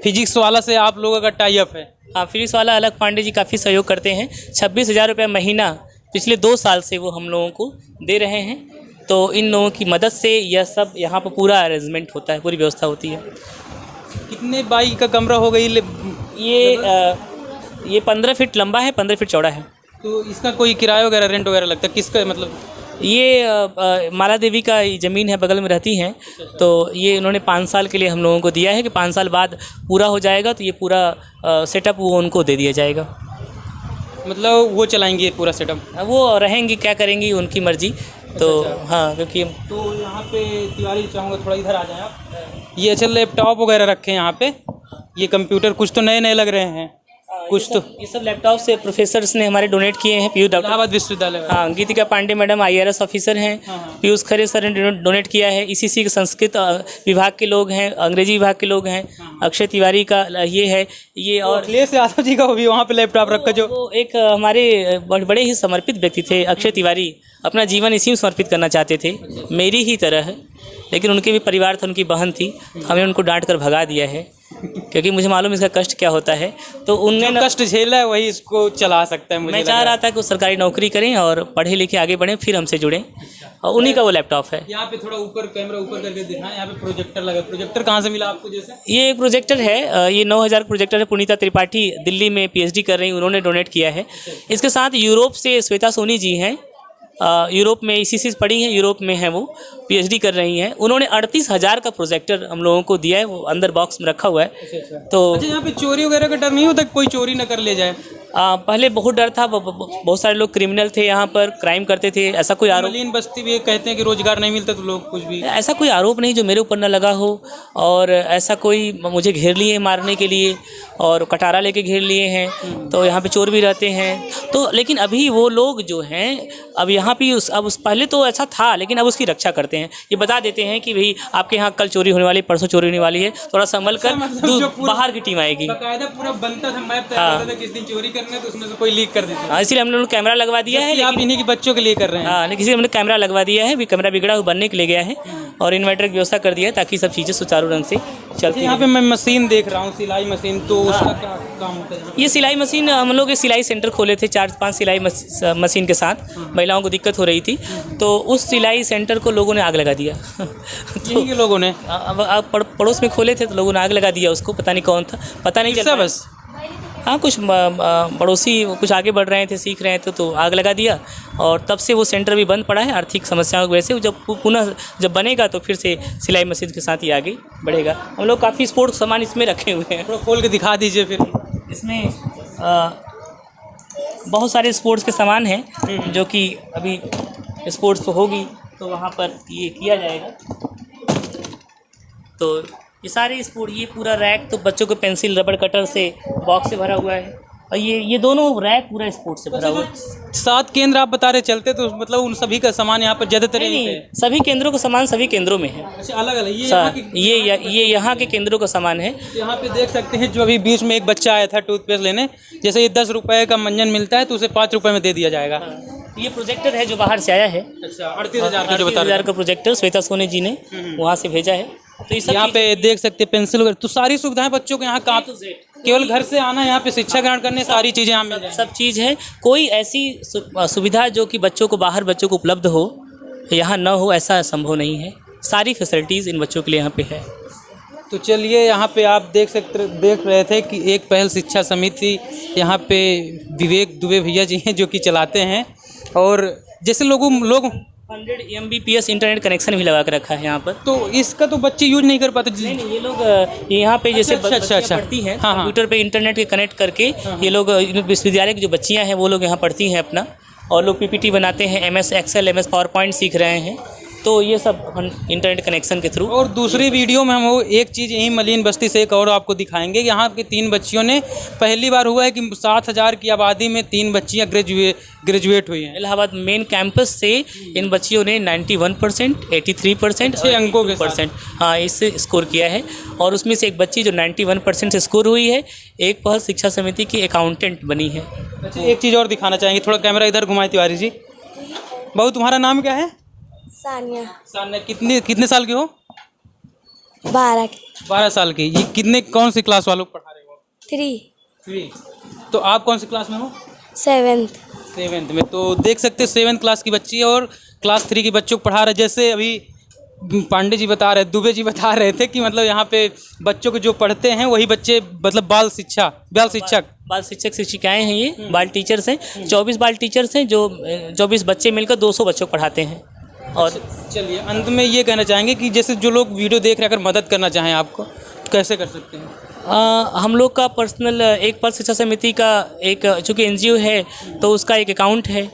फिजिक्स वाला से आप लोगों का टाई अप है? हाँ, फिजिक्स वाला अलग पांडे जी काफ़ी सहयोग करते हैं। 26,000 रुपये महीना पिछले 2 साल से वो हम लोगों को दे रहे हैं। तो इन लोगों की मदद से यह सब यहाँ पर पूरा अरेंजमेंट होता है, पूरी व्यवस्था होती है। कितने बाई का कमरा होगा ये 15 फीट लंबा है, 15 फीट चौड़ा है। तो इसका कोई किराया वगैरह, रेंट वगैरह लगता है? किसका, मतलब ये माला देवी का ज़मीन है, बगल में रहती हैं। तो ये उन्होंने 5 साल के लिए हम लोगों को दिया है कि 5 साल बाद पूरा हो जाएगा तो ये पूरा सेटअप वो उनको दे दिया जाएगा। मतलब वो चलाएंगे पूरा सेटअप? वो रहेंगी, क्या करेंगी उनकी मर्जी। तो हाँ, क्योंकि तो यहाँ पे तिवारी, चाहूँगा थोड़ा इधर आ जाएं आप। ये अच्छा लैपटॉप वगैरह रखे हैं यहाँ पे, ये कंप्यूटर कुछ तो नए नए लग रहे हैं, कुछ तो ये सब लैपटॉप से प्रोफेसर्स ने हमारे डोनेट किए हैं। पीयूष डॉक्टर, इलाहाबाद विश्वविद्यालय। हाँ, गीतिका पांडे मैडम IRS ऑफिसर हैं। पीयूष खरे सर ने डोनेट किया है। ईसीसी के संस्कृत विभाग के लोग हैं, अंग्रेजी विभाग के लोग हैं। अक्षय तिवारी का ये है, ये और अखिलेश यादव जी का भी वहाँ पे लैपटॉप रखा, जो वो एक हमारे बड़े ही समर्पित व्यक्ति थे। अक्षय तिवारी अपना जीवन इसी में समर्पित करना चाहते थे, मेरी ही तरह। लेकिन उनके भी परिवार था, उनकी बहन थी, हमें उनको डांट कर भगा दिया है। क्योंकि मुझे मालूम इसका कष्ट क्या होता है। तो उनने जो कष्ट झेला है वही इसको चला सकता है। मुझे मैं लग चाह रहा था कि वो सरकारी नौकरी करें और पढ़े लिखे आगे बढ़ें, फिर हमसे जुड़ें, और उन्हीं का वो लैपटॉप है। यहाँ पे थोड़ा ऊपर कैमरा ऊपर करके दिखाएं, यहाँ पे प्रोजेक्टर लगा। प्रोजेक्टर कहाँ से मिला आपको? जैसे ये एक प्रोजेक्टर है, ये 9000 प्रोजेक्टर है। पुनीता त्रिपाठी दिल्ली में पीएचडी कर रही हैं, उन्होंने डोनेट किया है। इसके साथ यूरोप से श्वेता सोनी जी हैं, यूरोप में ईसीसी पढ़ी हैं, यूरोप में हैं, वो पीएचडी कर रही हैं। उन्होंने 38,000 का प्रोजेक्टर हम लोगों को दिया है, वो अंदर बॉक्स में रखा हुआ है। तो अच्छा, यहाँ पे चोरी वगैरह का डर नहीं होता, कोई चोरी न कर ले जाए? पहले बहुत डर था, बहुत सारे लोग क्रिमिनल थे यहाँ पर, क्राइम करते थे। ऐसा कोई आरोप, मलिन बस्ती भी कहते हैं कि रोजगार नहीं मिलता, तो लोग कुछ भी, ऐसा कोई आरोप नहीं जो मेरे ऊपर न लगा हो, और ऐसा कोई मुझे घेर लिए मारने के लिए और कटारा लेके घेर लिए हैं। तो यहाँ पे चोर भी रहते हैं। तो लेकिन अभी वो लोग जो हैं, अब यहाँ पे पहले तो ऐसा था, लेकिन अब उसकी रक्षा करते हैं। ये बता देते हैं कि भाई आपके यहाँ कल चोरी होने वाली, परसों चोरी होने वाली है, थोड़ा संभल कर, बाहर की टीम आएगी। बाकायदा पूरा बनता था, मैप तैयार होता था, किस दिन चोरी करना है तो उसमें से कोई लीक कर देता। हाँ, इसीलिए हम लोगों ने कैमरा लगवा दिया है। आप इन्हीं के बच्चों के लिए कर रहे हैं? हाँ, लेकिन हमने कैमरा लगवा दिया है, भी कैमरा बिगड़ा हुआ बनने के लिए गया है, और इन्वर्टर की व्यवस्था कर दिया है ताकि सब चीज़ें सुचारू ढंग से चलती यहाँ पे मैं मशीन देख रहा हूँ, सिलाई मशीन, तो उसका क्या काम होता है? ये सिलाई मशीन, हम लोग सिलाई सेंटर खोले थे 4-5 सिलाई मशीन के साथ। महिलाओं को दिक्कत हो रही थी, तो उस सिलाई सेंटर को लोगों ने आग लगा दिया। तो के लोगों ने अब पड़ोस में खोले थे, तो लोगों ने आग लगा दिया उसको, पता नहीं कौन था, पता नहीं चला बस। हाँ, कुछ पड़ोसी कुछ आगे बढ़ रहे थे, सीख रहे थे, तो आग लगा दिया, और तब से वो सेंटर भी बंद पड़ा है आर्थिक समस्याओं की वजह से। जब पुनः जब बनेगा तो फिर से सिलाई मशीन के साथ ही आगे बढ़ेगा। हम लोग काफ़ी स्पोर्ट्स सामान इसमें रखे हुए हैं। थोड़ा खोल के दिखा दीजिए फिर। इसमें बहुत सारे स्पोर्ट्स के सामान हैं, जो कि अभी स्पोर्ट्स तो होगी तो वहाँ पर ये किया जाएगा। तो ये सारे स्पोर्ट, ये पूरा रैक तो बच्चों को पेंसिल रबड़ कटर से बॉक्स से भरा हुआ है, और ये दोनों रैक पूरा स्पोर्ट से भरा हुआ है। 7 केंद्र आप बता रहे चलते, तो मतलब उन सभी का सामान यहाँ पर ज़्यादातर नहीं, सभी केंद्रों का सामान सभी केंद्रों में है। अच्छा, अलग अलग ये यहाँ के केंद्रों का सामान है। यहाँ पे देख सकते हैं, जो अभी बीच में एक बच्चा आया था टूथपेस्ट लेने, जैसे ये 10 रुपये का मंजन मिलता है तो उसे 5 रुपये में दे दिया जाएगा। ये प्रोजेक्टर है जो बाहर से आया है। अच्छा, 38,000 का प्रोजेक्टर श्वेता सोनी जी ने वहाँ से भेजा है। तो ये सब यहाँ पे देख सकते हैं पेंसिल वगैरह, तो सारी सुविधाएं बच्चों को यहाँ काम, केवल घर से आना, यहाँ पे शिक्षा ग्रहण करने, सारी चीज़ें यहाँ मिल जाएंगी। सब चीज़ है। कोई ऐसी सुविधा जो कि बच्चों को बाहर बच्चों को उपलब्ध हो, यहाँ न हो, ऐसा संभव नहीं है। सारी फैसिलिटीज़ इन बच्चों के लिए यहाँ पे है। तो चलिए, यहाँ पे आप देख रहे थे कि एक पहल शिक्षा समिति यहाँ पे विवेक दुबे भैया जी हैं जो कि चलाते हैं, और जैसे लोग 100 Mbps इंटरनेट कनेक्शन भी लगा कर रखा है यहाँ पर। तो इसका तो बच्चे यूज नहीं कर पाते। नहीं, ये लोग यहाँ पे जैसे बच्चियाँ पढ़ती हैं, कंप्यूटर पे इंटरनेट के कनेक्ट करके, ये लोग विश्वविद्यालय की जो बच्चियाँ हैं वो लोग यहाँ पढ़ती हैं अपना, और लोग PPT बनाते हैं, MS एक्सेल, MS पावरपॉइंट सीख रहे हैं। तो ये सब इंटरनेट कनेक्शन के थ्रू। और दूसरी वीडियो में हम वो एक चीज़ यहीं मलिन बस्ती से एक और आपको दिखाएंगे। यहाँ की 3 बच्चियों ने, पहली बार हुआ है कि 7,000 की आबादी में 3 बच्चियाँ ग्रेजुएट हुई हैं। इलाहाबाद मेन कैंपस से इन बच्चियों ने 91%, 83% और अंकों के % हाँ, इससे स्कोर किया है। और उसमें से एक बच्ची जो 91% से स्कोर हुई है, एक पहल शिक्षा समिति की अकाउंटेंट बनी है। अच्छा, एक चीज़ और दिखाना चाहेंगे, थोड़ा कैमरा इधर घुमाए तिवारी जी। बहू, तुम्हारा नाम क्या है? सानिया। कितने साल की हो? 12 साल की। ये कौन सी क्लास वालों को पढ़ा रहे हो? 3। तो आप कौन सी क्लास में हो? 7th में। तो देख सकते हैं 7th क्लास की बच्ची और क्लास 3 की बच्चों को पढ़ा रहे। जैसे अभी पांडे जी बता रहे, दुबे जी बता रहे थे कि मतलब यहाँ पे बच्चों को जो पढ़ते हैं वही बच्चे, मतलब बाल शिक्षक शिक्षिकाएँ हैं, ये बाल टीचर्स हैं। 24 बाल टीचर्स हैं, जो 24 बच्चे मिलकर 200 बच्चों को पढ़ाते हैं। और चलिए, अंत में ये कहना चाहेंगे कि जैसे जो लोग वीडियो देख रहे हैं, अगर मदद करना चाहें आपको, तो कैसे कर सकते हैं? हम लोग का पर्सनल एक पल शिक्षा समिति का एक, चूँकि NGO है तो उसका एक अकाउंट है।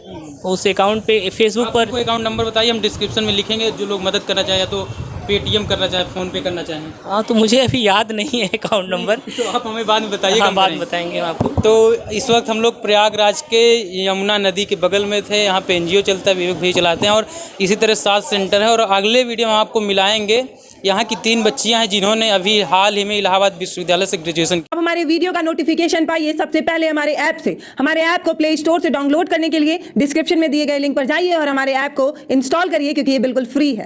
उस अकाउंट पे फेसबुक पर कोई अकाउंट नंबर बताइए, हम डिस्क्रिप्शन में लिखेंगे। जो लोग मदद करना चाहें, या तो पेटीएम करना चाहें, फ़ोन पे करना चाहें। हाँ, तो मुझे अभी याद नहीं है अकाउंट नंबर। तो आप हमें बाद में बताइए। हाँ, बाद में बताएंगे आपको। तो इस वक्त हम लोग प्रयागराज के यमुना नदी के बगल में थे। यहाँ पे NGO चलता है, विवेक भाई चलाते हैं, और इसी तरह 7 सेंटर है। और अगले वीडियो में आपको मिलाएंगे यहाँ की 3 बच्चियाँ हैं जिन्होंने अभी हाल ही में इलाहाबाद विश्वविद्यालय से ग्रेजुएशन। अब हमारे वीडियो का नोटिफिकेशन पाइए सबसे पहले हमारे ऐप से। हमारे ऐप को प्ले स्टोर से डाउनलोड करने के लिए डिस्क्रिप्शन में दिए गए लिंक पर जाइए और हमारे ऐप को इंस्टॉल करिए, क्योंकि ये बिल्कुल फ्री है।